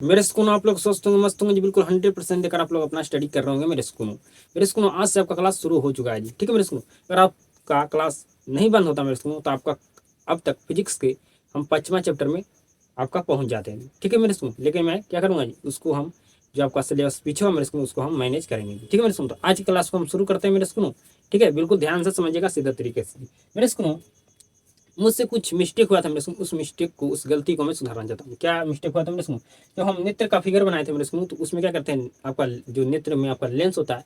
मेरे स्कूल आप लोग स्वस्थ होंगे, मस्त होंगे जी, बिल्कुल 100% देकर आप लोग अपना स्टडी कर रहे होंगे मेरे स्कूल में। मेरे स्कूल में आज से आपका क्लास शुरू हो चुका है जी, ठीक है मेरे स्कूल। अगर आपका क्लास नहीं बंद होता मेरे स्कूल में तो आपका अब तक फिजिक्स के हम 5वां चैप्टर में आपका पहुंच जाते हैं, ठीक है मेरे स्कूल। लेकिन मैं क्या करूंगा जी, उसको हम जो आपका सिलेबस पीछे हुआ मेरे स्कूल उसको हम मैनेज करेंगे, ठीक है मेरे स्कूल। तो आज की क्लास को हम शुरू करते हैं मेरे स्कूल, ठीक है, बिल्कुल ध्यान से समझिएगा सीधा तरीके से मेरे स्कूल। मुझसे कुछ मिस्टेक हुआ था मेरे स्कूल, उस मिस्टेक को, उस गलती को मैं सुधारना चाहता हूँ। क्या मिस्टेक हुआ था मेरे स्कूल? जब हम नेत्र का फिगर बनाए थे मेरे स्कूल, तो उसमें क्या करते हैं, आपका जो नेत्र में आपका लेंस होता है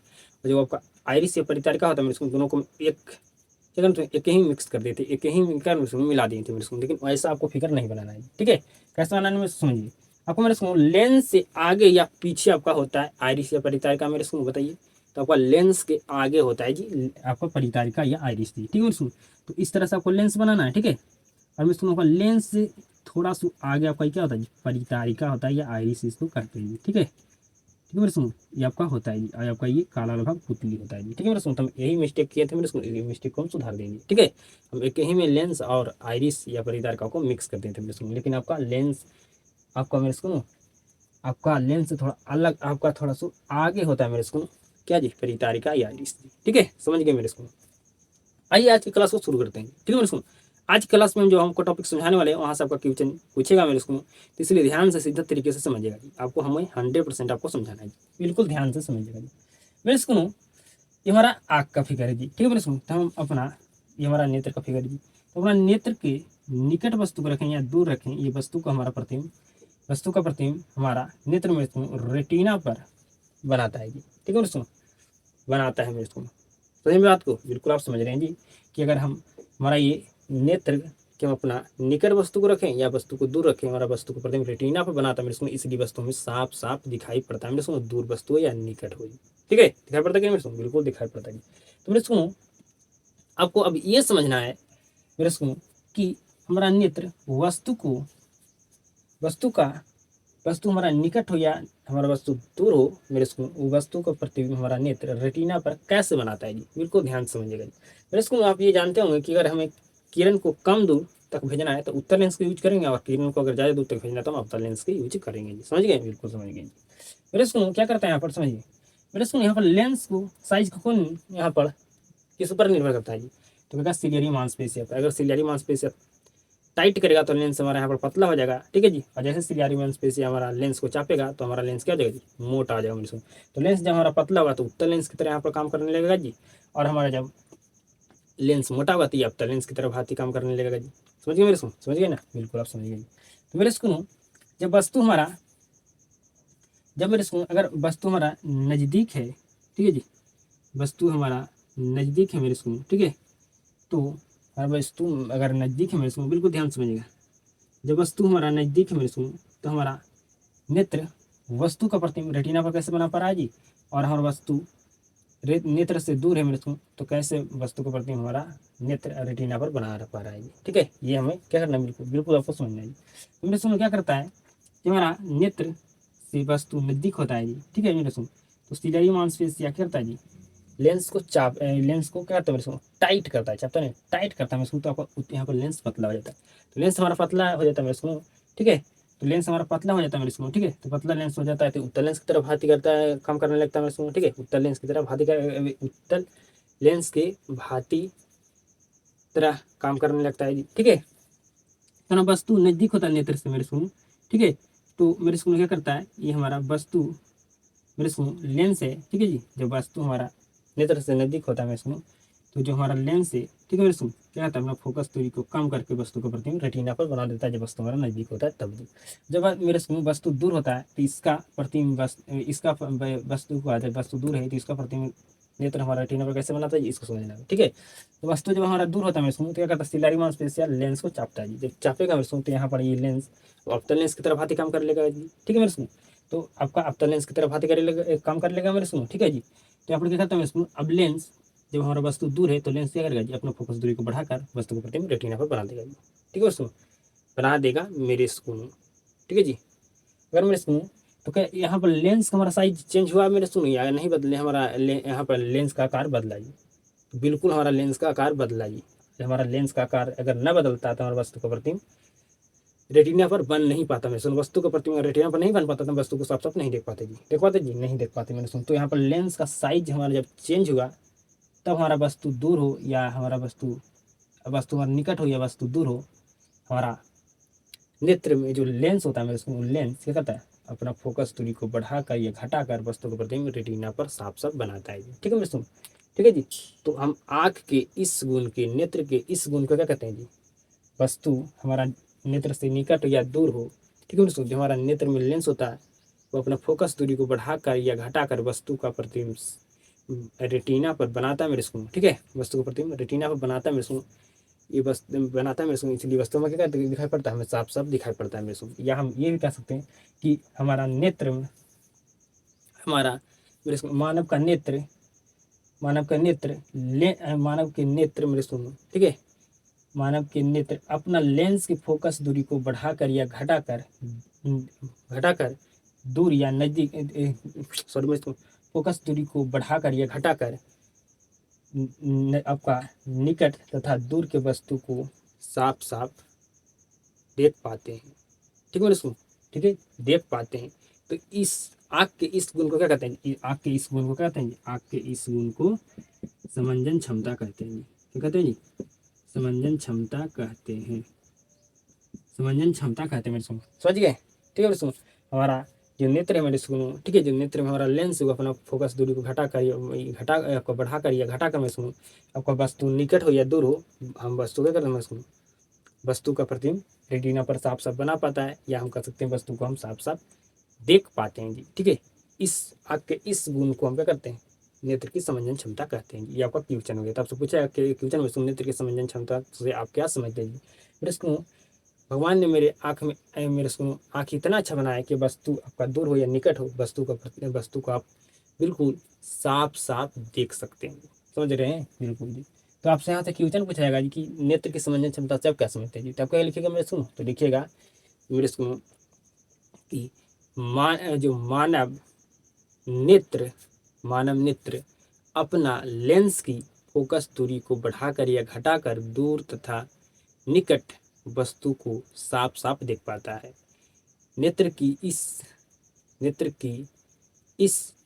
और जो आपका आइरिस या परितारिका होता है मेरे स्कूल, दोनों को एक क्या करते हैं, एक ही मिक्स कर देते, एक ही मिलकर मेरे स्कूल मिला दिए थे मेरे स्कूल। लेकिन ऐसा आपको फिगर नहीं बनाना है, ठीक है। कैसे बनाना है समझिए। आपको मेरे स्कूल लेंस से आगे या पीछे आपका होता है आइरिस या परितारिका मेरे स्कूल, बताइए। तो आपका लेंस के आगे होता है जी आपका परितारिका या आइरिस जी, ठीक है मेरे स्कूल। तो इस तरह से आपको लेंस बनाना है, ठीक है। और मैं सुना लेंस से थोड़ा सा आगे आपका क्या होता है जी, परितारिका होता है या आइरिस, इसको करते हैं, ठीक है। ठीक है मेरे सुनो, ये आपका होता है जी, और आपका ये काला वाला भाग पुतली होता है जी, ठीक है मेरे सुनो। तो हम यही मिस्टेक किए थे मेरे सुनो, ये मिस्टेक को हम सुधार देंगे, ठीक है। हम एक ही में लेंस और आइरिस या परितारिका को मिक्स कर देते मेरे सुनो। लेकिन आपका लेंस, आपका मेरे सुनो, आपका लेंस से थोड़ा अलग, आपका थोड़ा सा आगे होता है मेरे सुनो, क्या जी, परितारिका या आइरिस, ठीक है, समझ गए मेरे सुनो। आइए आज की क्लास को शुरू करते हैं, ठीक है मेरे स्कूल। आज की क्लास में हम जो हमको टॉपिक समझाने वाले हैं वहाँ से आपका क्वेश्चन पूछेगा मेरे स्कूल, तो इसलिए ध्यान से सीधा तरीके से समझिएगा जी। आपको हमें 100% आपको समझाना है जी, बिल्कुल ध्यान से समझिएगा जी मेरे स्कूल। ये हमारा आँख का फिगर है जी, ठीक है मेरे स्कूल। तो हम अपना, ये हमारा नेत्र का फिगर है जी। तो अपना नेत्र के निकट वस्तु को रखें या दूर रखें, ये वस्तु का हमारा प्रतिबिंब, वस्तु का प्रतिबिंब हमारा नेत्र में रेटिना पर बनाता है जी, ठीक है मेरे स्कूल, बनाता है मेरे स्कूल। समझ में बात को, बिल्कुल आप समझ रहे हैं जी कि अगर हम हमारा ये नेत्र कि हम अपना निकट वस्तु को रखें या वस्तु को दूर रखें, हमारा वस्तु को प्रतिबिंब रेटिना पर बनाता है मेरे स्कूल, इसलिए वस्तु में साफ साफ दिखाई पड़ता है मेरे स्कूल, दूर वस्तु हो या निकट हो, ठीक है। दिखाई पड़ता है कि मेरे स्कूल, बिल्कुल दिखाई पड़ता है। तो मेरे स्कूल आपको अब ये समझना है मेरे स्कूल कि हमारा नेत्र वस्तु को, वस्तु का, वस्तु हमारा निकट हो या हमारा वस्तु दूर हो मेरे स्कूल, वस्तु का प्रतिबिंब हमारा नेत्र रेटिना पर कैसे बनाता है जी, बिल्कुल ध्यान से समझिएगा जी मेरे स्कूल। आप ये जानते होंगे कि अगर हमें किरण को कम दूर तक भेजना है तो उत्तर लेंस का यूज करेंगे, और किरण को अगर ज़्यादा दूर तक भेजना है तो हम अवतल लेंस का यूज करेंगे जी, समझ गए, बिल्कुल समझ गए जी मेरे स्कूल। क्या करता है यहाँ पर समझिए मेरे स्कूल, यहाँ पर लेंस को साइज को कौन यहाँ पर किस ऊपर निर्भर करता है जी, तो क्या सिलियरी मांसपेशिया पर। अगर सिलियरी मांसपेशिया टाइट करेगा तो लेंस हमारा यहाँ पर पतला हो जाएगा, ठीक है जी। और जैसे सिलियरी मांसपेशिया हमारा लेंस को चापेगा तो हमारा लेंस क्या हो जाएगा जी, मोटा आ जाएगा मेरे। तो लेंस जब हमारा पतला होगा तो उत्तल लेंस की तरह यहाँ पर काम करने लगेगा जी, और हमारा जब लेंस मोटा होगा तो ये अवतल लेंस की तरह भांति काम करने लगेगा जी। समझ गए मेरे सुन, समझ गए ना, बिल्कुल आप समझ गए। तो मेरे सुनो, जब वस्तु हमारा, जब मेरे सुनो अगर वस्तु हमारा नज़दीक है, ठीक है जी, वस्तु हमारा नज़दीक है मेरे सुनो, ठीक है। तो हर वस्तु अगर नज़दीक है मेरे सुनो, बिल्कुल ध्यान समझिएगा, जब वस्तु हमारा नज़दीक है मेरे सुनो तो हमारा नेत्र वस्तु का प्रतिबिंब रेटिना पर कैसे बना पा रहा है जी, और हमारा वस्तु नेत्र से दूर है मेरे सुनो तो कैसे वस्तु का प्रतिबिंब हमारा नेत्र रेटिना पर बना पा रहा है जी, ठीक है। ये हमें क्या करना है, बिल्कुल बिल्कुल आपको समझना है जी। तो मेरे सुनो क्या करता है कि हमारा नेत्र से वस्तु नज़दीक होता है जी, ठीक है मेरे सुनो। तो सिलियरी मांसपेशिया क्या करता है जी, लेंस को चाप, लेंस को क्या करता है मेरे सुनो, टाइट करता है, चापता नहीं, टाइट करता है मेरे सुनो। तो आपको यहाँ पर लेंस पतला हो जाता है, तो लेंस हमारा पतला हो जाता है मेरे सुनो, ठीक है। तो लेंस हमारा पतला हो जाता है मेरे सुनो, ठीक है। तो पतला लेंस हो जाता है तो उत्तल लेंस की तरफ भांति करता है, काम करने लगता है मेरे सुनो, ठीक है। उत्तल लेंस की तरह भांति कर, उत्तल लेंस के भांति तरह काम करने लगता है जी, ठीक है। तो ना वस्तु नजदीक होता है नेत्र से मेरे सुनो, ठीक है। तो मेरे सुनो क्या करता है, ये हमारा वस्तु मेरे सुनो लेंस है, ठीक है जी। जब वस्तु हमारा नेत्र से नजदीक होता है मेरे सुनो, तो जो हमारा लेंस है, ठीक है मेरे सुनो, क्या होता है अपना फोकस दूरी को कम करके वस्तु का प्रतिबिंब रेटिना पर बना देता है, जब वस्तु हमारा नजदीक होता है तब। जब मेरे सुनो वस्तु दूर होता है तो इसका प्रतिबिंब इसका वस्तु को जब वस्तु दूर है तो इसका प्रतिबिंब नेत्र हमारा रेटिना पर कैसे बनाता है, इसको समझना है, ठीक है। तो वस्तु जब हमारा दूर होता है मेरे सुनो तो क्या करता है, सिलियरी मांसपेशिया लेंस को चापता है जी। जब चापेगा मेरे सुनो तो यहाँ पर ये लेंस अवतल लेंस की तरफ हाथी काम कर लेगा जी, ठीक है मेरे सुनो। तो आपका अवतल लेंस की तरफ हाथी कर काम कर लेगा मेरे सुनो, ठीक है जी। तो यहाँ पर क्या करता है मेरे सुनो, अब लेंस जब हमारा वस्तु दूर है तो लेंस क्या करेगा जी, अपना फोकस दूरी को बढ़ाकर वस्तु को प्रतिबिंब रेटिना पर बना देगा जी, ठीक है दोस्तों, बना देगा मेरे स्कूल, ठीक है जी। अगर मेरे सुनो तो क्या यहाँ पर लेंस का हमारा साइज चेंज हुआ मेरे सुनो, या नहीं बदले, हमारा यहाँ पर लेंस का आकार बदला जी, तो बिल्कुल हमारा लेंस का आकार बदला जी। हमारा लेंस का आकार अगर न बदलता तो हमारा वस्तु का प्रतिबिंब रेटिना पर बन नहीं पाता मेरे सुनो, वस्तु का प्रतिबिंब रेटिना पर नहीं बन पाता तो वस्तु को साफ साफ नहीं देख पाते जी, देख पाते जी, नहीं देख पाते मैंने सुन। तो यहाँ पर लेंस का साइज हमारा जब चेंज हुआ तब हमारा वस्तु दूर हो या हमारा वस्तु हमारा निकट हो या वस्तु दूर हो, हमारा नेत्र में जो लेंस होता है मेरे सुनो, लेंस क्या करता है, अपना फोकस दूरी को बढ़ाकर या घटाकर वस्तु को प्रतिबिंब रेटिना पर साफ साफ बनाता है जी, ठीक है मेरे सुनो, ठीक है जी। तो हम आँख के इस गुण के, नेत्र के इस गुण को क्या कहते हैं जी, वस्तु हमारा नेत्र से निकट या दूर हो, ठीक है दोस्तों, जो हमारा नेत्र में लेंस होता है वो अपना फोकस दूरी को बढ़ाकर या घटाकर वस्तु का प्रतिबिंब रेटिना पर बनाता है मेरे सुनो, ठीक है, वस्तु का प्रतिबिंब रेटिना पर बनाता है मेरे सुनो, ये वस्तु बनाता है मेरे सुनो, इसलिए वस्तु में क्या दिखाई पड़ता है, हमें साफ साफ दिखाई पड़ता है मेरे सुनो। या हम ये भी कह सकते हैं कि हमारा नेत्र में, हमारा मेरे सुनो मानव का नेत्र, मानव के नेत्र मेरे सुनो, ठीक है, मानव के नेत्र अपना लेंस की फोकस दूरी को बढ़ाकर या घटाकर दूर या नजदीक, सॉरी मैं फोकस दूरी को बढ़ाकर या घटाकर आपका निकट तथा दूर के वस्तु को साफ साफ देख पाते हैं, ठीक है सुनो, ठीक है, देख पाते हैं। तो इस आँख के इस गुण को क्या कहते हैं, आँख के इस गुण को क्या कहते हैं, आँख के इस गुण को समंजन क्षमता कहते हैं, क्या कहते हैं जी, समंजन क्षमता कहते हैं, समंजन क्षमता कहते हैं मेरे सुनो, समझ गए, ठीक है मेरे सुनो। हमारा जो नेत्र है मेरे सुनो, ठीक है, जो नेत्र में हमारा लेंस है वो अपना फोकस दूरी को घटाकर आपको बढ़ाकर या घटाकर मैं सुनो, आपका वस्तु निकट हो या दूर हो, हम वस्तु क्या करते हैं मैं सुनो, वस्तु का प्रतिबिंब रेटिना पर साफ साफ बना पाता है, या हम कह सकते हैं वस्तु को हम साफ साफ देख पाते हैं जी, ठीक है। इस आँख के इस गुण को हम क्या करते हैं, नेत्र की समंजन क्षमता कहते हैं। ये आपका क्वेश्चन हो गया। तो आपसे पूछा कि क्वेश्चन में सुन नेत्र की समंजन क्षमता से आप क्या समझते हैं? मेरे सुनो, भगवान ने मेरे आँख में मेरे सुनो आँख इतना अच्छा बनाया कि वस्तु आपका दूर हो या निकट हो, वस्तु को आप बिल्कुल साफ साफ देख सकते हैं। समझ रहे हैं? बिल्कुल जी। तो आपसे यहाँ से क्वेश्चन पूछा जाएगा जी कि नेत्र की समंजन क्षमता से आप क्या समझते हैं जी? तो आप क्या लिखिएगा मेरे सुनो? तो लिखिएगा मेरे सुनो कि मानव नेत्र अपना लेंस की फोकस दूरी को बढ़ाकर या घटाकर दूर तथा निकट वस्तु को साफ साफ देख पाता है। नेत्र की इस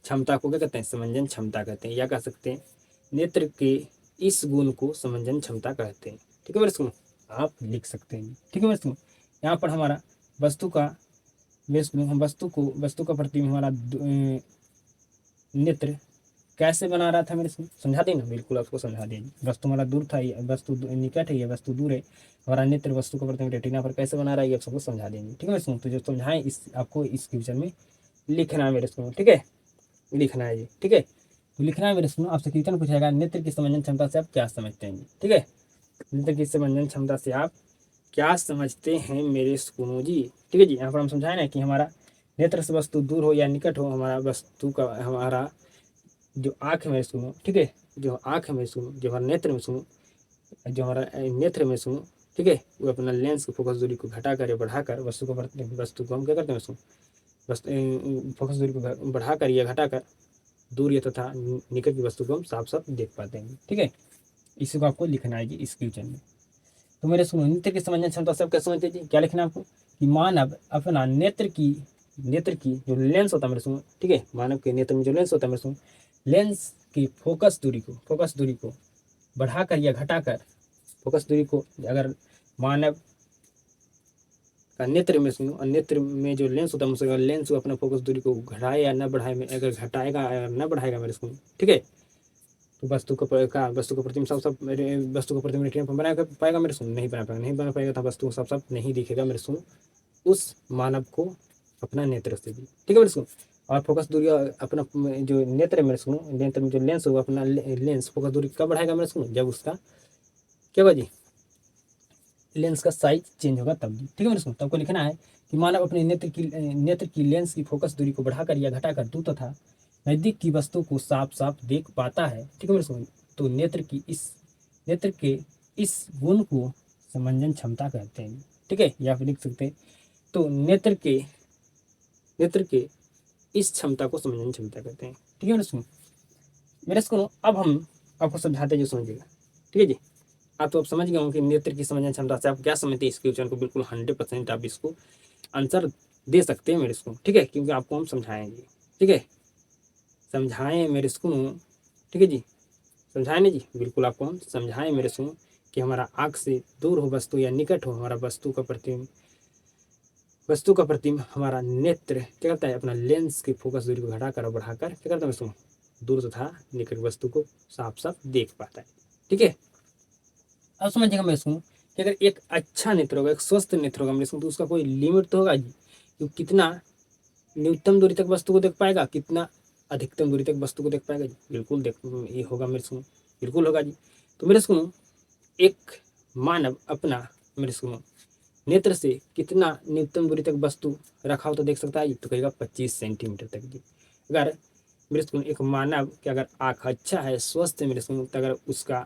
क्षमता को क्या कहते हैं? समंजन क्षमता कहते हैं, या कह सकते हैं नेत्र के इस गुण को समंजन क्षमता कहते हैं। ठीक है मेरे सुनो, आप लिख सकते हैं। ठीक है मेरे सुनो, यहाँ पर हमारा वस्तु का वस्तु का प्रतिबिंब हमारा नेत्र कैसे बना रहा था मेरे सुनो, समझा दें ना? बिल्कुल आपको समझा दें। वस्तु हमारा दूर था, वस्तु निकट है, वस्तु दूर है, हमारा नेत्र वस्तु का प्रतिबिंब रेटिना पर कैसे बना रहा है, ये आप सबको समझा देंगे। ठीक है मेरे सुनो, तो जो समझाएं आपको इस क्वेश्चन में लिखना है मेरे सुनो। ठीक है, लिखना है ये। ठीक है, तो लिखना है मेरे सुनो। आपसे क्वेश्चन पूछेगा नेत्र की समंजन क्षमता से आप क्या समझते हैं? ठीक है, नेत्र की समंजन क्षमता से आप क्या समझते हैं मेरे सुनो जी? ठीक है जी, यहाँ पर हम समझाए ना कि हमारा नेत्र से वस्तु दूर हो या निकट हो, हमारा वस्तु का हमारा जो आँख में सुनो, ठीक है, जो आँख में सुनो, जो हमारा नेत्र में सुनो, जो हमारा नेत्र में सुनो, ठीक है, वो अपना लेंस की फोकस दूरी को घटाकर या बढ़ाकर वस्तु को हम क्या करते हैं सुनो, फोकस दूरी को बढ़ाकर या घटाकर दूर या तथा निकट की वस्तु को हम साफ साफ देख पाते हैं। ठीक है, इसी को आपको लिखना है जी इस क्वेश्चन में। तो मेरे सुनो, नेत्र की समंजन क्षमता सब क्या समझते जी? क्या लिखना है आपको कि मानव अपना नेत्र की जो लेंस होता है मेरे सुनो, ठीक है, मानव के नेत्र में जो लेंस होता है मेरे सुनो, लेंस की फोकस दूरी को बढ़ाकर या घटाकर, फोकस दूरी को अगर मानव का नेत्र में सुनो, नेत्र में जो लेंस होता है उसका लेंस अपना फोकस दूरी को घटाए या न बढ़ाए, अगर घटाएगा या न बढ़ाएगा मेरे सुनो, ठीक है, तो वस्तु को प्रतिबिंब वस्तु को प्रतिबिंब रेटिना पर बना पाएगा मेरे सुनो? नहीं बना पाएगा तो वस्तु को साफ साफ नहीं दिखेगा मेरे सुनो उस मानव को अपना नेत्र से भी। ठीक है मेरे सुनो, और फोकस दूरी अपना जो नेत्र मेरे सुनो, नेत्र में जो लेंस होगा अपना लेंस फोकस दूरी कब बढ़ाएगा मेरे सुनो? जब उसका क्या होगा जी, लेंस का साइज चेंज होगा तब। ठीक है मेरे सुनो, तब को लिखना है कि मानव अपने नेत्र की लेंस की फोकस दूरी को बढ़ाकर या घटाकर दूर तथा नजदीक की वस्तु को साफ साफ देख पाता है। ठीक है मेरे सुनो, तो नेत्र के इस गुण को समंजन क्षमता कहते हैं। ठीक है, या फिर लिख सकते हैं तो नेत्र के इस क्षमता को समंजन क्षमता कहते हैं। ठीक है मेरे सुनो, अब हम आपको समझाते हैं जो समझिएगा। ठीक है जी, आप तो आप समझ गए होंगे कि नेत्र की समझने क्षमता से आप क्या समझते हैं इस क्वेश्चन को। बिल्कुल 100% आप इसको आंसर दे सकते हैं मेरे को, ठीक है, क्योंकि आपको हम समझाएंगे, ठीक है, समझाएं मेरे को, ठीक है जी, समझाएं ना जी, बिल्कुल आपको हम समझाएं मेरे को कि हमारा आँख से दूर हो वस्तु या निकट हो हमारा वस्तु का प्रतिबिंब हमारा नेत्र क्या करता है, अपना लेंस की फोकस दूरी को घटाकर और बढ़ाकर क्या करता है उसको दूर तथा निकट वस्तु को साफ साफ देख पाता है, ठीक है। अब समझिएगा मेरे को कि अगर एक अच्छा नेत्र होगा, एक स्वस्थ नेत्र होगा मेरे को, तो उसका कोई लिमिट तो होगा जी, कि कितना न्यूनतम दूरी तक वस्तु को देख पाएगा, कितना अधिकतम दूरी तक वस्तु को देख पाएगा जी, बिल्कुल देख ये होगा मेरे को, बिल्कुल होगा जी। तो मेरे को एक मानव अपना मेरे को नेत्र से कितना न्यूनतम दूरी तक वस्तु रखा हो तो देख सकता है जी, तो कहेगा 25 सेंटीमीटर तक जी। अगर मेरे को एक मानव कि अगर आँख अच्छा है, स्वस्थ है मेरे को, तो अगर उसका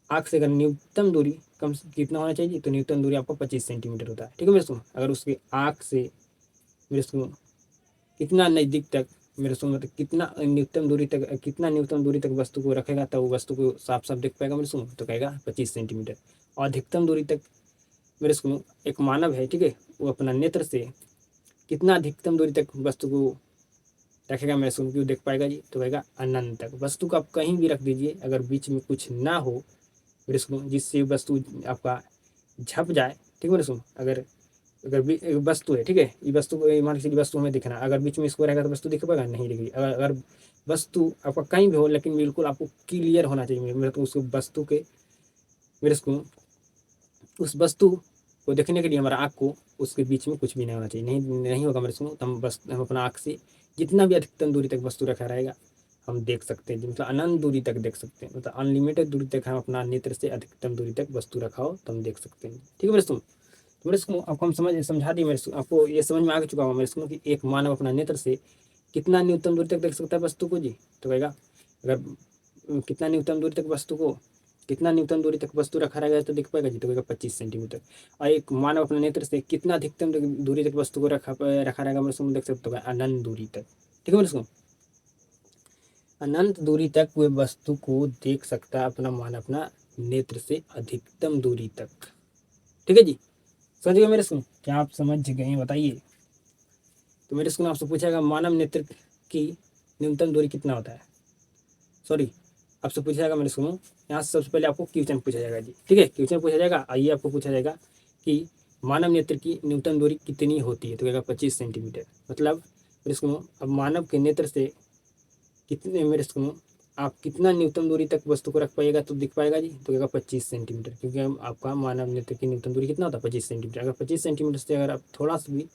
आँख से अगर न्यूनतम दूरी कम कितना होना चाहिए, तो न्यूनतम दूरी आपको 25 सेंटीमीटर होता है, ठीक है मेरे को। अगर उसके आँख से मेरे को कितना नज़दीक तक मेरे को मतलब कितना न्यूनतम दूरी तक, कितना न्यूनतम दूरी तक वस्तु को रखेगा तब वो वस्तु को साफ साफ देख पाएगा मेरे को, तो कहेगा 25 सेंटीमीटर। और अधिकतम दूरी तक मेरे को एक मानव है, ठीक है, वो अपना नेत्र से कितना अधिकतम दूरी तक वस्तु को रखेगा मेरे को क्यों देख पाएगा जी, तो कहेगा अनंत तक। वस्तु को आप कहीं भी रख दीजिए, अगर बीच में कुछ ना हो मेरे को जिससे वस्तु आपका झप जाए, ठीक है मेरे को। अगर अगर एक वस्तु है, ठीक है, ये वस्तु मान लीजिए वस्तु हमें दिखना, अगर बीच में इसको रहेगा तो वस्तु दिख पाएगा, नहीं दिखेगी। अगर वस्तु आपका कहीं भी हो लेकिन बिल्कुल आपको क्लियर होना चाहिए मेरे को, उस वस्तु के मेरे को उस वस्तु को देखने के लिए हमारा आँख को उसके बीच में कुछ भी नहीं होना चाहिए, नहीं होगा मेरे को, तो हम अपना आँख से जितना भी अधिकतम दूरी तक वस्तु रखा रहेगा हम देख सकते हैं, मतलब अनंत दूरी तक देख सकते हैं, मतलब अनलिमिटेड दूरी तक हम अपना नेत्र से अधिकतम दूरी तक वस्तु रखा हो तो हम देख सकते हैं, ठीक है मेरे को। तो मेरे को आपको हम समझा दिए मेरे को, आपको ये समझ में आ चुका होगा मेरे को कि एक मानव अपना नेत्र से कितना न्यूनतम दूरी तक देख सकता है वस्तु को जी, तो कहेगा अगर कितना न्यूनतम दूरी तक वस्तु को कितना न्यूनतम दूरी तक वस्तु रखा रहेगा तो दिख पाएगा जी, तो कहेगा 25 सेंटीमीटर। और एक मानव अपने नेत्र से कितना अधिकतम दूरी तक वस्तु को रखा रहेगा मेरे को देख सकते हो, अनंत दूरी तक, ठीक है मेरे को। अनंत दूरी तक वे वस्तु को देख सकता है अपना मानव अपना नेत्र से अधिकतम दूरी तक, ठीक है जी। समझ गए मेरे को, क्या आप समझ गए बताइए। तो मेरे को आपसे पूछेगा मानव नेत्र की न्यूनतम दूरी कितना होता है, सॉरी आपसे पूछा जाएगा मेरे सुनो, यहाँ से सबसे पहले आपको क्वेश्चन पूछा जाएगा जी, ठीक है, क्वेश्चन पूछा जाएगा। आइए आपको पूछा जाएगा कि मानव नेत्र की न्यूनतम दूरी कितनी होती है, तो कहेगा 25 सेंटीमीटर। मतलब मेरे सुनो अब मानव के नेत्र से कितने मेरे सुनो आप कितना न्यूनतम दूरी तक वस्तु को रख पाइएगा तो दिख पाएगा जी, तो कहेगा 25 सेंटीमीटर, क्योंकि हम आपका मानव नेत्र की न्यूनतम दूरी कितना होता है 25 सेंटीमीटर। अगर 25 सेंटीमीटर से अगर आप थोड़ा सा भी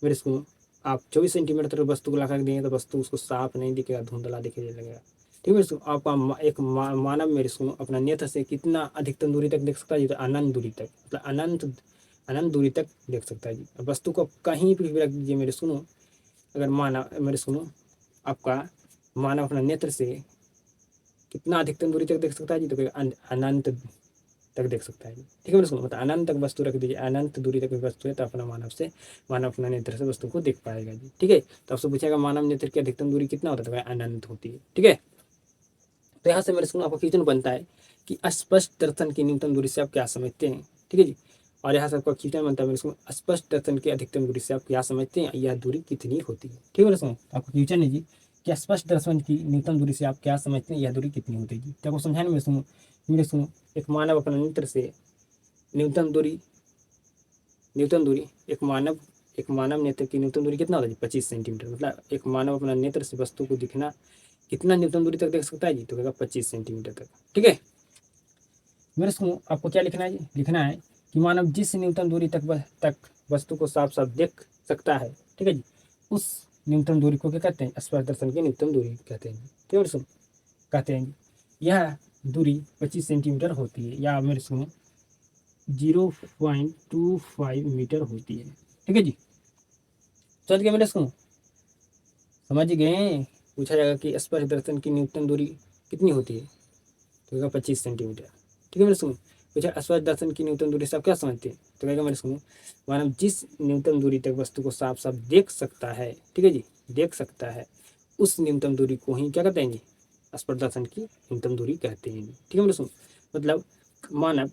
मेरे सुनो आप 24 सेंटीमीटर तक वस्तु को ला कर देंगे तो वस्तु उसको साफ नहीं दिखेगा, धुंधला दिखने लगेगा, ठीक है। आपका एक मानव मेरे को अपना नेत्र से कितना अधिकतम दूरी तक देख सकता है जी, तो अनंत दूरी तक, मतलब अनंत दूरी तक देख सकता है जी। वस्तु को कहीं भी रख दीजिए मेरे सुनो, अगर मानव मेरे सुनो आपका मानव अपना नेत्र से कितना अधिकतम दूरी तक देख सकता है जी, तो अनंत तक देख सकता है जी, ठीक है मेरे सुनो। मतलब अनंत तक वस्तु रख दीजिए, अनंत दूरी तक वस्तु है तो अपना मानव अपना नेत्र से वस्तु को देख पाएगा जी, ठीक है। तो आपसे पूछेगा मानव नेत्र की अधिकतम दूरी कितना होता है, तो अनंत होती है, ठीक है। तो यहाँ से मेरे को आपका क्वेश्चन बनता है कि स्पष्ट दर्शन की न्यूनतम दूरी से आप क्या समझते हैं, ठीक है जी। और यहाँ से आपका क्वेश्चन बनता है मेरे को स्पष्ट दर्शन की अधिकतम दूरी से आप क्या समझते हैं, यह दूरी कितनी होती है, ठीक है मेरे को। आपका क्वेश्चन है जी कि स्पष्ट दर्शन की न्यूनतम दूरी से आप क्या समझते हैं, यह दूरी कितनी होती है जी। तो आपको समझाने मेरे सुनो एक मानव अपना नेत्र से न्यूनतम दूरी एक मानव नेत्र की न्यूनतम दूरी कितना होता है जी 25 सेंटीमीटर। मतलब एक मानव अपना नेत्र से वस्तु को दिखना कितना न्यूनतम दूरी तक देख सकता है जी, तो कहेगा 25 सेंटीमीटर तक, ठीक है। मेरे को आपको क्या लिखना है जी, लिखना है कि मानव जिस न्यूनतम दूरी तक वस्तु को साफ साफ देख सकता है, ठीक है जी, उस न्यूनतम दूरी को क्या कहते हैं, स्पर्श दर्शन की न्यूनतम दूरी कहते हैं, ठीक है। सुन कहते हैं यह दूरी 25 सेंटीमीटर होती है, या मेरे सुनो 0.25 मीटर होती है, ठीक है जी। चल गया मेरे सुनो, समझ गए। पूछा जाएगा कि स्पर्श दर्शन की न्यूनतम दूरी कितनी होती है, तो कहेगा 25 सेंटीमीटर, ठीक है मेरे सुनो। पूछा स्पर्श दर्शन की न्यूनतम दूरी से आप क्या समझते हैं, तो कहेगा मेरे सुनो मानव जिस न्यूनतम दूरी तक वस्तु को साफ साफ देख सकता है, ठीक है जी, देख सकता है, उस न्यूनतम दूरी को ही क्या कहते हैं जी, स्पर्श दर्शन की न्यूनतम दूरी कहते हैं, ठीक है मेरे सुनो। मतलब मानव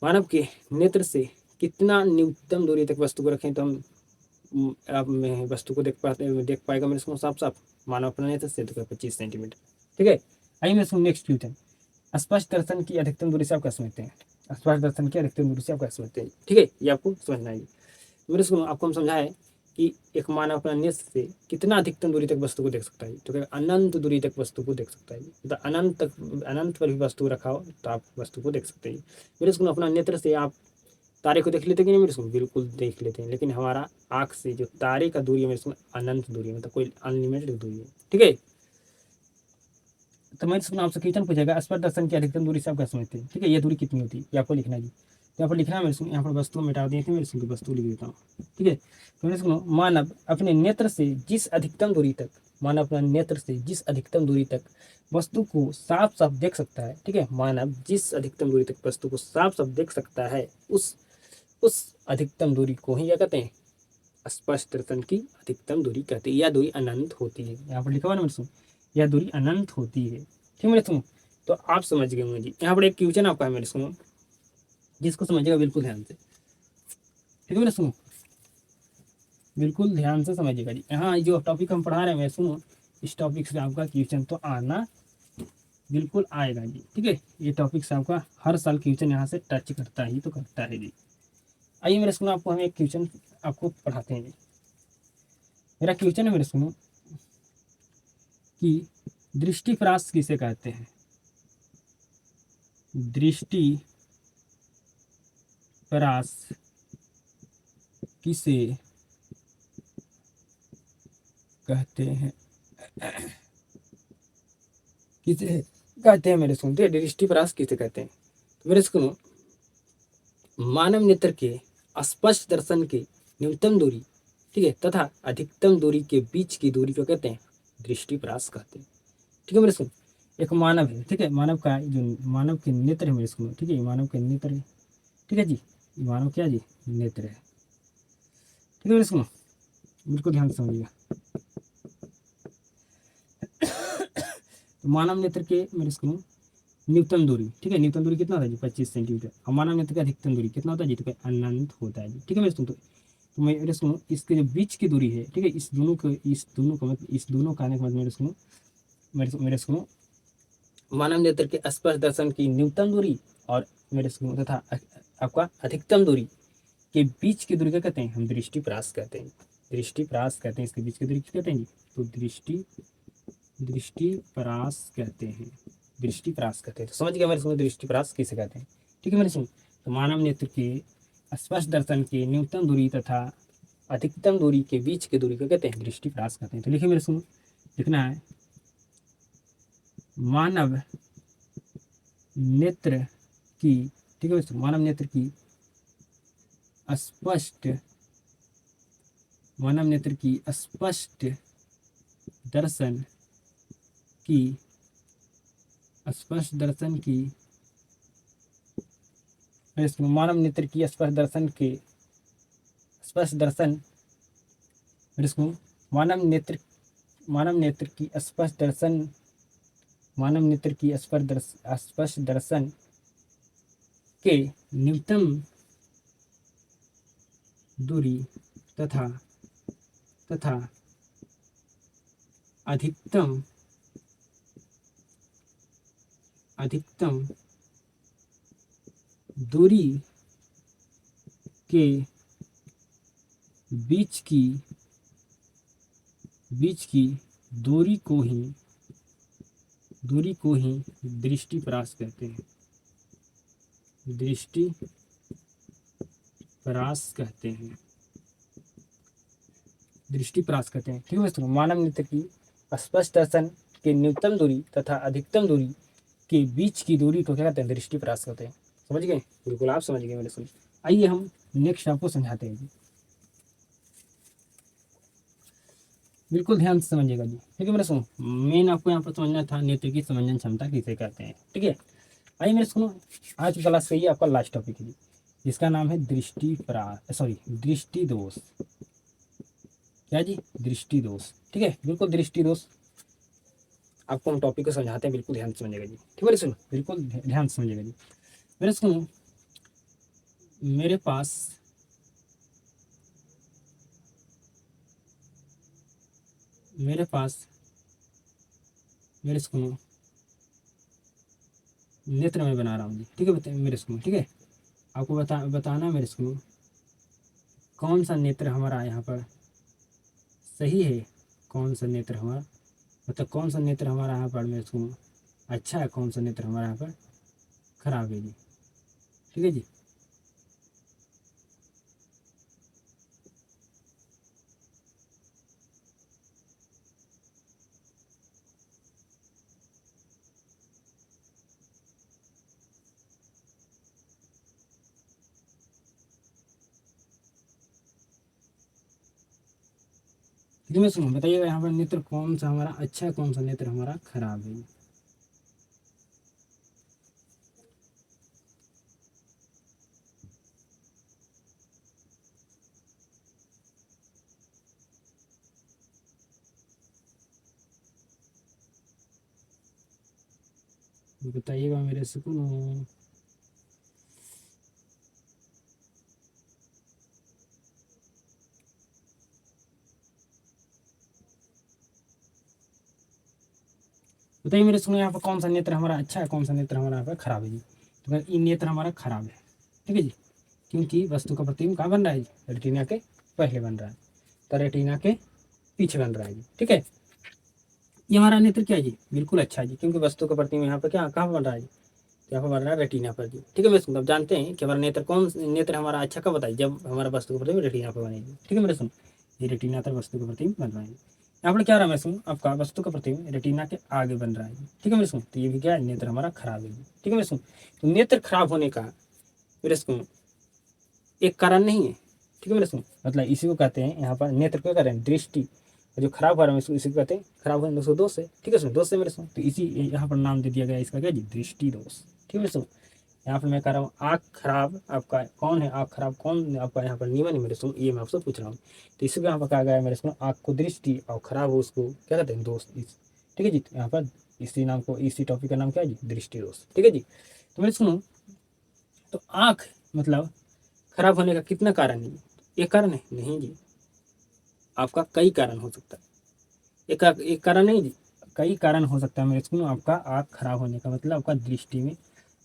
मानव के नेत्र से कितना न्यूनतम दूरी तक वस्तु को रखें तो हम आप में वस्तु को देख पाएगा मेरे को साफ साफ। मानव अपना नेत्र से तो 25 सेंटीमीटर। ठीक है, आइए मेरे को नेक्स्ट क्वेश्चन, स्पष्ट दर्शन की अधिकतम दूरी से आप क्या समझते हैं? स्पष्ट दर्शन की अधिकतम दूरी से आप क्या समझते हैं? ठीक है, ये आपको समझना है। मेरे को आपको हम समझाए कि एक मानव अपना नेत्र से कितना अधिकतम दूरी तक वस्तु को देख सकता है, तो अनंत दूरी तक वस्तु को देख सकता है। तो अनंत पर भी वस्तु रखा हो तो आप वस्तु को देख सकते हैं। मेरे को अपना नेत्र से आप तारे को देख लेते कि नहीं मेरे को? बिल्कुल देख लेते हैं, लेकिन हमारा आँख से जो तारे का दूरी है मेरे को अनंत दूरी है, मतलब कोई अनलिमिटेड दूरी है। ठीक है, तो मैं इसको आपसे क्वेश्चन पूछेगा, स्पर्श दर्शन की अधिकतम दूरी से आप क्या समझते हैं? ठीक है, ये दूरी कितनी होती है ये आपको लिखना है जी। तो यहाँ पर लिखना है मेरे यहाँ पर वस्तु मिटा दी थी, मेरे वस्तु लिख देता हूँ। ठीक है, तो मेरे सुनो, मानव अपने नेत्र से जिस अधिकतम दूरी तक मानव अपने नेत्र से जिस अधिकतम दूरी तक वस्तु को साफ साफ देख सकता है। ठीक है, मानव जिस अधिकतम दूरी तक वस्तु को साफ साफ देख सकता है उस अधिकतम दूरी को ही क्या कहते हैं? स्पष्ट दर्शन की अधिकतम दूरी कहते हैं। यह दूरी अनंत होती है। यहाँ पर लिखा हुआ ना मेरे सुनो, यह दूरी अनंत होती है। ठीक मेरे सुनो, तो आप समझ गए होंगे जी। यहाँ पर एक क्वेश्चन आपका है मेरे सुनो, जिसको समझेगा बिल्कुल ध्यान से। ठीक है मेरे सुनो, बिल्कुल ध्यान से समझिएगा जी। यहाँ जो टॉपिक हम पढ़ा रहे हैं सुनो, इस टॉपिक से आपका क्वेश्चन तो आना बिल्कुल आएगा जी। ठीक है, ये टॉपिक से आपका हर साल क्वेश्चन यहाँ से टच करता ही तो करता है जी। आइए मेरे सुनो, आपको हम एक क्वेश्चन आपको पढ़ाते हैं जी। मेरा क्वेश्चन है मेरे सुनो कि दृष्टिपरास किसे कहते हैं? दृष्टिपरास किसे कहते हैं? किसे कहते हैं मेरे सुनते? दृष्टिपरास किसे कहते हैं? तो मेरे सुनो, मानव नेत्र के स्पष्ट दर्शन की न्यूनतम दूरी, ठीक है, तथा अधिकतम दूरी के बीच की दूरी को कहते हैं दृष्टिपरास कहते हैं। ठीक है मेरे सुनो, एक मानव है, ठीक है, मानव का जो मानव के नेत्र है मेरे सुनो, ठीक है, मानव के नेत्र है। ठीक है जी, मानव क्या जी? नेत्र है। ठीक है मेरे सुनो, बिल्कुल ध्यान से समझिएगा। तो मानव नेत्र के मेरे सुनो न्यूनतम दूरी, ठीक है, न्यूनतम दूरी कितना होता है जी? 25 सेंटीमीटर। और मानव नेत्र का अधिकतम दूरी कितना होता है जी? तो अनंत होता है जी। ठीक है मेरे सुनो, तो मेरे सुनो इसके जो बीच की दूरी है, ठीक है, इस दोनों का मतलब इस दोनों का आने के बाद मेरे सुनो मानव नेत्र के स्पर्श दर्शन की न्यूनतम दूरी और मेरे सुनो तथा आपका अधिकतम दूरी के बीच की दूरी क्या कहते हैं? हम दृष्टिपरास कहते हैं। दृष्टिपरास कहते हैं, इसके बीच की दूरी क्या कहते हैं जी? तो दृष्टिपरास कहते हैं। दृष्टिपरास कहते हैं। तो समझ गया मेरे सुनो दृष्टिपरास किसे कहते हैं? ठीक है मेरे सुनो, तो मानव नेत्र के स्पष्ट दर्शन की न्यूनतम दूरी तथा अधिकतम दूरी के बीच की दूरी को कहते हैं दृष्टिपरास कहते हैं। तो लिखिए मेरे सुनो, लिखना है मानव नेत्र की, ठीक है, मानव नेत्र की स्पष्ट दर्शन की मानव नेत्र की स्पष्ट दर्शन मानव नेत्र की स्पष्ट दर्शन के न्यूनतम दूरी तथा अधिकतम दूरी के बीच की दूरी को ही दृष्टिपरास कहते हैं। दृष्टिपरास कहते हैं। ठीक है दोस्तों, मानव नेत्र की स्पष्ट दर्शन के न्यूनतम दूरी तथा अधिकतम दूरी के बीच की दूरी को क्या कहते हैं? दृष्टिपरास कहते हैं। समझ गए? बिल्कुल आप समझ गए मेरे सुन। आइए हम नेक्स्ट आपको समझाते हैं जी, बिल्कुल ध्यान से समझिएगा जी। ठीक है मेरे सुनो, मेन आपको यहाँ पर समझना था नेत्र की समंजन क्षमता किसे कहते हैं। ठीक है, आइए मेरे सुनो, आज की क्लास का ये आपका लास्ट टॉपिक है जी, जिसका नाम है दृष्टिदोष। क्या जी? दृष्टिदोष। ठीक है, बिल्कुल दृष्टिदोष आपको हम टॉपिक को समझाते हैं, बिल्कुल ध्यान से समझिएगा जी। ठीक है मेरे सुनो, बिल्कुल ध्यान से समझिएगा जी। मेरे सुनो, मेरे पास मेरे सुनो नेत्र में बना रहा हूँ जी। ठीक है, बताइए मेरे सुनो। ठीक है, आपको बताना मेरे सुनो कौन सा नेत्र हमारा यहाँ पर सही है, कौन सा नेत्र हमारा, मतलब कौन सा नेत्र हमारा यहाँ पर मेरे सुनो अच्छा है, कौन सा नेत्र हमारा यहाँ पर खराब है जी। ठीक है जी। ठीक है मैं सुनो, बताइएगा यहाँ पर नेत्र कौन सा हमारा अच्छा है, कौन सा नेत्र हमारा खराब है। बताइएगा मेरे सुकून। बताइए मेरे सुनो यहाँ पर कौन सा नेत्र हमारा अच्छा है, कौन सा नेत्र हमारा यहाँ पर खराब है जी। तो ये नेत्र हमारा खराब है। ठीक है जी, क्योंकि वस्तु का प्रतिबिंब कहाँ बन रहा है जी, रेटिना के पहले बन रहा है, तो रेटिना के पीछे बन रहा है जी। ठीक है, ये हमारा नेत्र क्या है जी, बिल्कुल अच्छा है जी, क्योंकि वस्तु का प्रतिबिंब यहाँ पर क्या कहाँ बन रहा है जी, यहाँ पर बन रहा है रेटिना पर जी। ठीक है मेरे सुनो, अब जानते हैं कि हमारा नेत्र हमारा अच्छा कब बताइए, जब हमारा वस्तु का प्रतिबिंब रेटिना पर बनेगी। ठीक है मेरे सुनो, ये रेटिना पर वस्तु का प्रतिबिंब बन रहा है। यहाँ पर क्या रहा मेरे सुनो, आपका वस्तु का प्रतिबिंब रेटिना के आगे बन रहा है। ठीक है मेरे सुनो, तो ये भी क्या है, नेत्र हमारा खराब है। ठीक है मेरे सुनो, तो नेत्र खराब होने का मेरे सुनो एक कारण नहीं है। ठीक है मेरे सुनो, मतलब इसी को कहते हैं यहाँ पर नेत्र को कहते हैं दृष्टि, जो खराब हो रहा है इसी को कहते हैं खराब होने दोष दोष है। ठीक है सुनो, दोष है मेरे सुनो, तो इसी यहाँ पर नाम दे दिया गया इसका क्या जी, दृष्टि दोष। ठीक है मेरे सुनो, यहाँ पर मैं कह रहा हूँ आँख खराब आपका कौन है, आँख खराब कौन आपका यहाँ पर नियमन है मेरे सुनो, ये मैं आपसे पूछ रहा हूँ। तो इसी को यहाँ पर कहा गया है मेरे सुनो, आँख को दृष्टि और खराब हो उसको क्या कहते हैं, दोष। ठीक है जी, तो यहाँ पर इसी नाम को, इसी टॉपिक का नाम क्या है जी, दृष्टि दोष। ठीक है जी, तो मेरे सुनो, तो आँख मतलब खराब होने का कितना कारण है, एक कारण है नहीं जी, आपका कई कारण हो सकता है। एक कारण नहीं जी, कई कारण हो सकता है मेरे सुनो आपका आँख खराब होने का, मतलब आपका दृष्टि में,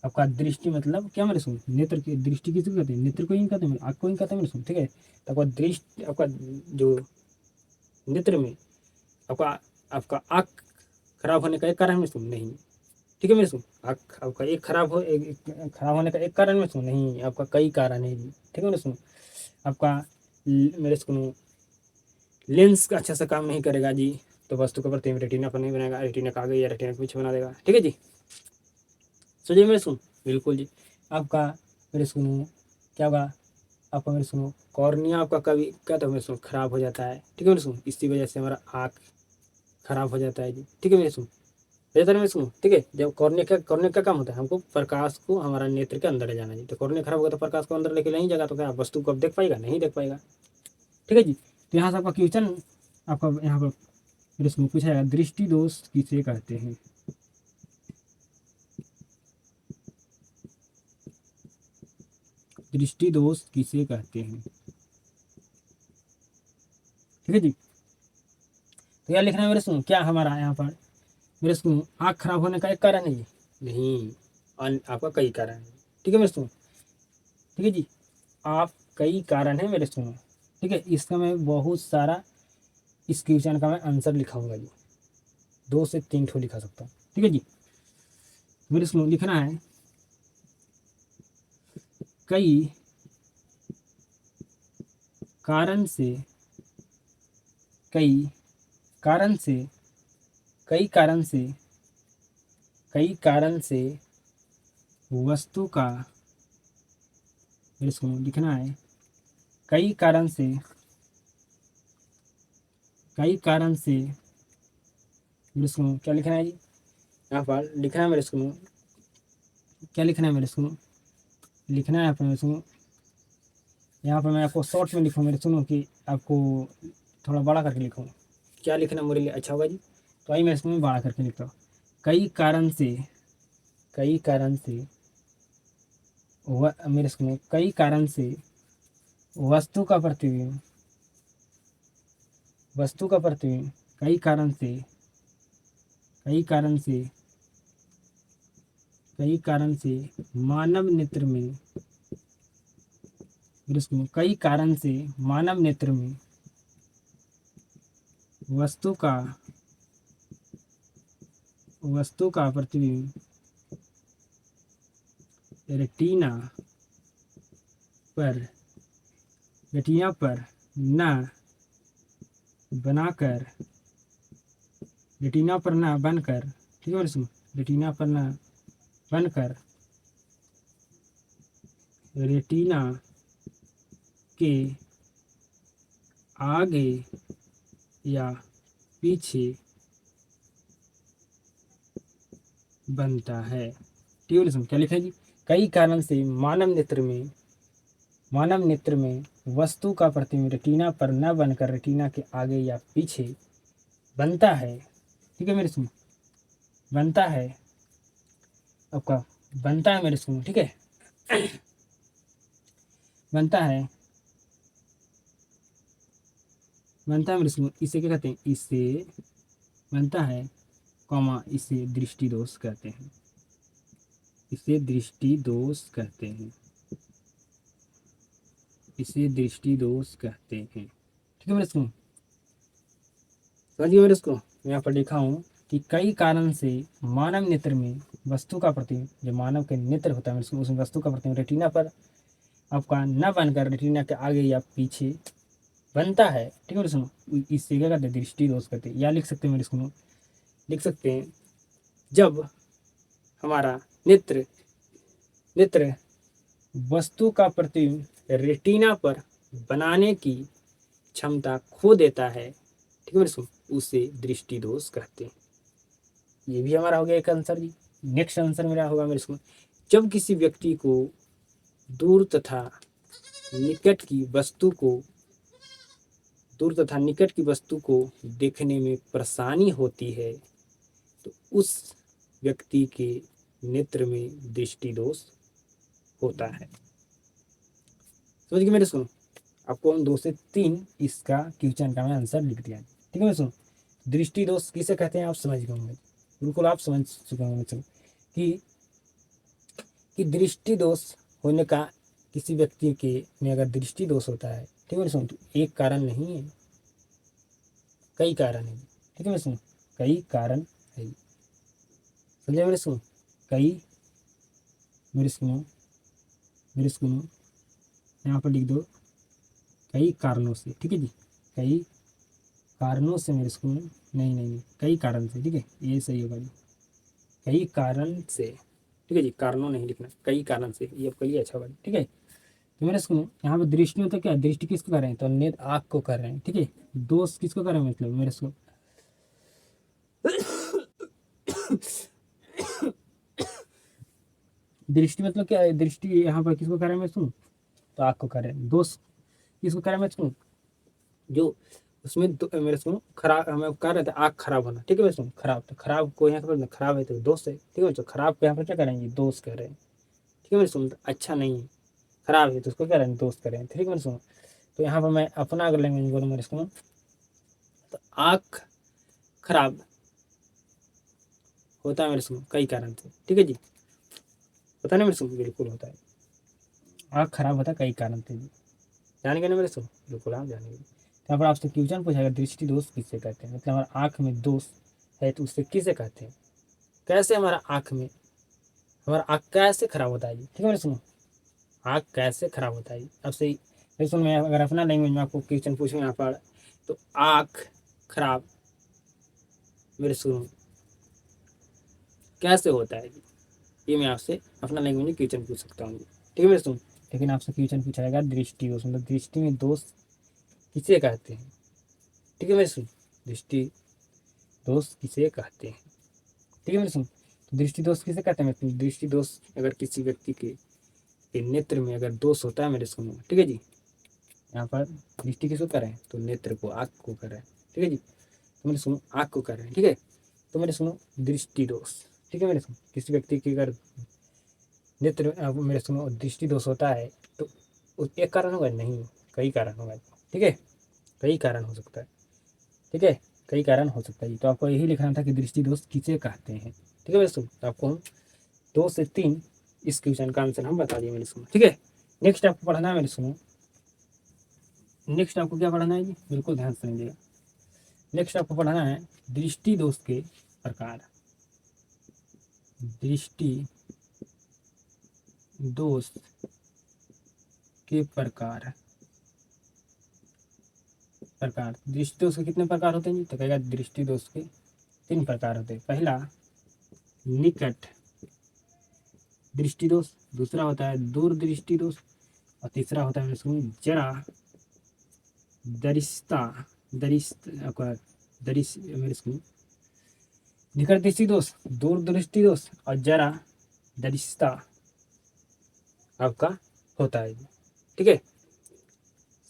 आपका दृष्टि मतलब क्या मेरे सुनो, नेत्र की दृष्टि किसको कहते हैं, नेत्र को ही कहते हैं, आँख को ही कहते हैं मेरे सुनो। ठीक है, तो आपका दृष्टि, आपका जो नेत्र में आपका आपका आँख खराब होने का एक कारण में सुन नहीं। ठीक है मेरे सुन, आँख आपका एक खराब होने का एक कारण में सुन नहीं, आपका कई कारण है जी। ठीक है मेरे सुनो, आपका मेरे सुनो लेंस का अच्छा सा काम नहीं करेगा जी, तो वस्तु का प्रतिबिंब रेटिना पर नहीं बनेगा, रेटिना का आगे या रेटिना के पीछे बना देगा। ठीक है जी, सोचिए मेरे सुन, बिल्कुल जी। आपका मेरे सुनो क्या होगा, आपका मेरे सुनो कॉर्निया आपका कभी क्या तो मेरे सुनो खराब हो जाता है। ठीक है मेरे सुनो, इसी वजह से हमारा आँख खराब हो जाता है जी। ठीक है मेरे सुनो, बेहतर में सुनो। ठीक है, जब कॉर्निया का काम होता है, हमको प्रकाश को हमारा नेत्र के अंदर ले जाना है, तो कॉर्निया खराब होगा तो प्रकाश को अंदर लेके नहीं जाएगा, तो क्या वस्तु को अब देख पाएगा, नहीं देख पाएगा। ठीक है जी, तो यहाँ से आपका क्वेश्चन आपका यहाँ पर प्रश्न पूछा जाएगा, दृष्टि दोष किसे कहते हैं। दृष्टि दोष किसे कहते हैं। ठीक है जी, तो क्या लिखना है मेरे सुनो, क्या हमारा यहाँ पर मेरे सुनो आँख खराब होने का एक कारण है ये नहीं, आपका कई कारण है। ठीक है मेरे सुनो, ठीक है जी, आप कई कारण है मेरे सुनो। ठीक है, इसका मैं बहुत सारा इस क्वेश्चन का मैं आंसर लिखाऊंगा जी, 2 से 3 ठो लिखा सकता हूँ। ठीक है जी, मेरे सुनो लिखना है कई कारण से, कई कारण से, कई कारण से, कई कारण से वस्तु का, मेरे सुनो लिखना है कई कारण से, कई कारण से मेरे सुनो क्या लिखना है जी, यहाँ पर लिखना है मेरे सुनो, क्या लिखना है मेरे सुनो, लिखना है मेरे सुनो, यहाँ पर मैं आपको शॉर्ट में लिखूँ मेरे सुनो कि आपको थोड़ा बड़ा करके लिखूँ, क्या लिखना मेरे लिए अच्छा होगा जी, तो आइए मैं इसमें बड़ा करके लिखता हूँ। कई कारण से मेरे इसमें कई कारण से वस्तु का प्रतिबिंब कई कारण से मानव नेत्र में मेरे इसमें कई कारण से मानव नेत्र में वस्तु का प्रतिबिंब रेटिना पर न बनकर ठीक है इसमें रेटिना पर न बनकर रेटिना के आगे या पीछे बनता है। ठीक है इसमें क्या लिखा है जी? कई कारण से मानव नेत्र में वस्तु का प्रतिबिंब रेटिना पर न बनकर रेटिना के आगे या पीछे बनता है। ठीक है मेरे सुनो, बनता है आपका, बनता है मेरे सुनो, ठीक है बनता है मेरे सुनो। इसे क्या कहते हैं? इसे बनता है कॉमा, इसे दृष्टि दोष कहते हैं। इसे दृष्टि दोष कहते हैं। ठीक है मेरे सुनो, समझिए मेरे इसको। मैं यहाँ पर लिखा हूँ कि कई कारण से मानव नेत्र में वस्तु का प्रतिबिंब, जो मानव के नेत्र होता है उस वस्तु का प्रतिबिंब रेटिना पर आपका न बनकर रेटिना के आगे या पीछे बनता है। ठीक है सुनो, इससे क्या करते हैं? दृष्टि दोष करते हैं। या लिख सकते हैं मेरे सुनो, लिख सकते हैं जब हमारा नेत्र वस्तु का प्रतिबिंब रेटिना पर बनाने की क्षमता खो देता है, ठीक है मेरे सुनो, उसे दृष्टि दोष कहते हैं। ये भी हमारा हो गया एक आंसर जी। नेक्स्ट आंसर मेरा होगा मेरे सुनो, जब किसी व्यक्ति को दूर तथा निकट की वस्तु को देखने में परेशानी होती है तो उस व्यक्ति के नेत्र में दृष्टि दोष होता है। समझ गए मेरे सुनो? आपको हम 2 से 3 इसका क्वेश्चन का मैं आंसर लिख दिया। ठीक है मेरे सुनो, दृष्टि दोष किसे कहते हैं आप समझ गए होंगे, बिल्कुल आप समझ चुके होंगे कि दृष्टि दोष होने का, किसी व्यक्ति के में अगर दृष्टि दोष होता है, ठीक है सुनो, तो एक कारण नहीं है, कई कारण है। ठीक है सुनो, कई कारण है। समझे मेरे सुनो? कई मेरे सुनो यहाँ पर लिख दो कई कारणों से। ठीक है जी, कई कारणों से मेरे सुनो, नहीं कई कारण से। ठीक है, ये सही होगा जी, कई कारण से। ठीक है जी, कारणों नहीं लिखना, कई कारण से, ये आपके लिए अच्छा होगा। ठीक है, तो मेरे सुनो यहाँ पर दृष्टि में तो क्या, दृष्टि किसको कर रहे हैं? तो नेत्र आँख को कर रहे हैं। ठीक है, दोष किसको कर रहे हैं? मतलब मेरे सुनो दृष्टि मतलब क्या है? दृष्टि यहाँ पर किसको कर रहे हैं मैं सुन? तो आँख को कर रहे हैं। दोष किसको कर रहे हैं मैं सुन? जो उसमें मेरे सुनो खराब, हमें कह रहे थे आँख खराब होना। ठीक है मैं सुन, खराब, तो खराब को यहाँ पर खराब है तो दोष है। ठीक है, तो खराब को यहाँ पर क्या करेंगे? दोष कह रहे हैं। ठीक है मेरे सुन, अच्छा नहीं है, खराब है तो उसको क्या करें? दोष करें। ठीक है मेरे सुनो, तो यहाँ पर मैं अपना अगर लैंग्वेज बोलूँ मेरे सुनो, तो आँख खराब होता है मेरे सुनो कई कारण से। ठीक है जी, पता नहीं मेरे सुनो, बिल्कुल होता है, आँख खराब होता है कई कारण से जी। जान गए ना मेरे सुनो? बिल्कुल आप जानेंगे। तो यहाँ पर आपसे क्वेश्चन पूछा, दृष्टि दोष किससे कहते हैं? मतलब हमारा आँख में दोष है तो उससे किसे कहते हैं? कैसे हमारा आँख कैसे खराब होता है जी? ठीक है मेरे सुनो, आँख कैसे खराब होता है? अब से मेरे सुनो, मैं अगर अपना लैंग्वेज में आपको क्वेश्चन पूछूँ यहाँ पर, तो आँख खराब मेरे सुनो कैसे होता है जी? ये मैं आपसे अपना लैंग्वेज में क्वेश्चन पूछ सकता हूँ। ठीक है मेरे सुनो, लेकिन आपसे क्वेश्चन पूछा जाएगा दृष्टि दोष, मतलब दृष्टि में दोष किसे कहते हैं? ठीक है मेरे सुनो, दृष्टि दोष किसे कहते हैं? ठीक है मेरे सुनो, तो दृष्टि दोष किसे कहते हैं? मतलब दृष्टि दोष अगर किसी व्यक्ति के नेत्र में अगर दोष होता है मेरे सुनो, ठीक है जी, यहाँ पर दृष्टि किसको कर रहे हैं? तो नेत्र को, आँख को कर रहे हैं। ठीक है जी, तो मेरे सुनो आँख को कर रहे हैं। ठीक है, तो मेरे सुनो दृष्टि दोष, ठीक है मेरे सुनो, किसी व्यक्ति की अगर नेत्र मेरे सुनो दृष्टि दोष होता है तो एक कारण होगा नहीं, कई कारण होगा, ठीक है, कई कारण हो सकता है, ठीक है, कई कारण हो सकता है। तो आपको यही लिखना था कि दृष्टि दोष किसे कहते हैं, ठीक है मेरे सुनो। तो आपको हम 2 से 3 इस क्वेश्चन का आंसर हम बता दिए मेरे सुनो, ठीक है। नेक्स्ट आपको पढ़ना है मेरे सुनो, नेक्स्ट आपको क्या पढ़ना है जी, बिल्कुल ध्यान से समझिएगा। नेक्स्ट आपको पढ़ना है दृष्टि दोष के प्रकार, दृष्टि दोष के प्रकार, दृष्टि दोष के कितने प्रकार होते हैं जी, तो कहेगा दृष्टि दोष के 3 प्रकार होते हैं। पहला निकट दृष्टि दोष, दूसरा होता है दूर दृष्टि दोष, और तीसरा होता है जरा दरिश्ता निकट दृष्टि दोष, दूर दृष्टि दोष और जरा दरिश्ता आपका होता है, ठीक है,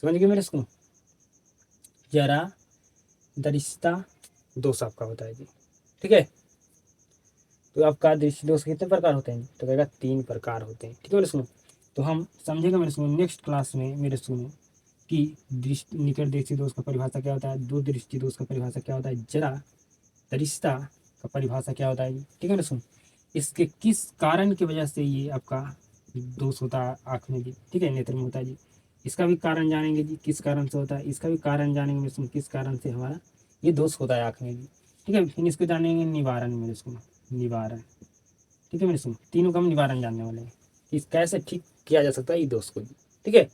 समझ गए मेरे इसको, जरा दरिश्ता दोष आपका होता है जी, ठीक है। तो आपका दृष्टि दोष कितने प्रकार होते हैं, तो कहेगा 3 प्रकार होते हैं, ठीक है मेरे सुनो। तो हम समझेंगे मेरे सुनो नेक्स्ट क्लास में मेरे सुनो कि निकट दृष्टि दोष का परिभाषा क्या होता है, दूर दृष्टि दोष का परिभाषा क्या होता है, जरा दरिश्ता का परिभाषा क्या होता है, ठीक है मेरे सुनो। इसके किस कारण की वजह से ये आपका दोष होता है आँख में जी, ठीक है, नेत्र में होता है जी, इसका भी कारण जानेंगे जी, किस कारण से होता है, इसका भी कारण जानेंगे मेरे सुनो, किस कारण से हमारा ये दोष होता है आँख में जी, ठीक है। फिर इसको जानेंगे निवारण मेरे सुनो, निवारण, ठीक है मेरे सुनो, तीनों का हम निवारण जानने वाले हैं कि कैसे ठीक किया जा सकता है ये दोष को, ठीक है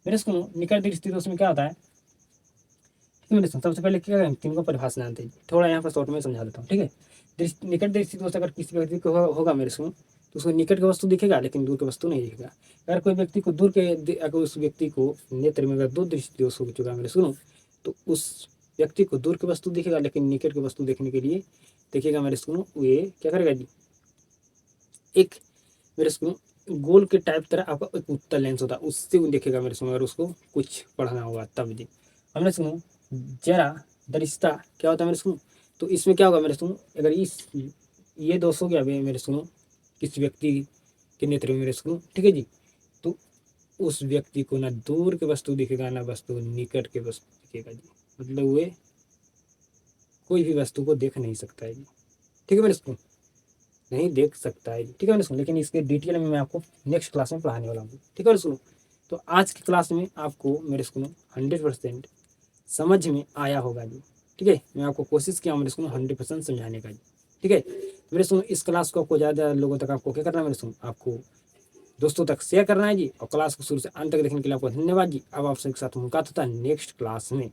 मेरे सुनो। निकट दृष्टि दोष में क्या होता है, ठीक है मेरे सुनो, सबसे पहले क्या करें, तीनों का परिभाषा जानते हैं, थोड़ा यहाँ पर शॉर्ट में समझा देता हूँ, ठीक है। निकट दृष्टि दोष अगर किसी व्यक्ति को होगा मेरे सुनो, तो उसको निकट की वस्तु दिखेगा लेकिन दूर की वस्तु नहीं दिखेगा। अगर कोई व्यक्ति को दूर के अगर उस व्यक्ति को नेत्र में अगर दूर दृष्टि दोष हो चुका मेरे सुनो, तो उस व्यक्ति को दूर की वस्तु दिखेगा लेकिन निकट की वस्तु देखने के लिए देखिएगा मेरे सुनो, ये क्या करेगा जी, एक मेरे सुनो गोल के टाइप तरह आपका एक उत्तल लेंस होता है, उससे वो देखेगा मेरे सुनो, अगर उसको कुछ पढ़ना होगा तब जी। हमने सुनो जरा दरिश्ता क्या होता है मेरे सुनो, तो इसमें क्या होगा मेरे सुनो, अगर इस ये दोष हो गया मेरे सुनो किसी व्यक्ति के नेत्र में मेरे सुनो, ठीक है जी, तो उस व्यक्ति को ना दूर की वस्तु दिखेगा ना वस्तु निकट के वस्तु दिखेगा जी, मतलब वे कोई भी वस्तु को देख नहीं सकता है जी, ठीक है मेरे सुनो, नहीं देख सकता है, ठीक है मेरे सुनो। लेकिन इसके डिटेल में मैं आपको नेक्स्ट क्लास में पढ़ाने वाला हूँ, ठीक है मेरे सुनो। तो आज की क्लास में आपको मेरे सुनो 100% समझ में आया होगा जी, ठीक है, मैं आपको कोशिश किया मेरे सुनो 100% समझाने का जी, ठीक है मेरे सुनो। इस क्लास को आपको ज़्यादा लोगों तक आपको क्या करना है मेरे सुनो, आपको दोस्तों तक शेयर करना है जी, और क्लास को शुरू से अंत तक देखने के लिए आपको धन्यवाद जी। अब आपसे एक साथ मुलाकात होता है नेक्स्ट क्लास में।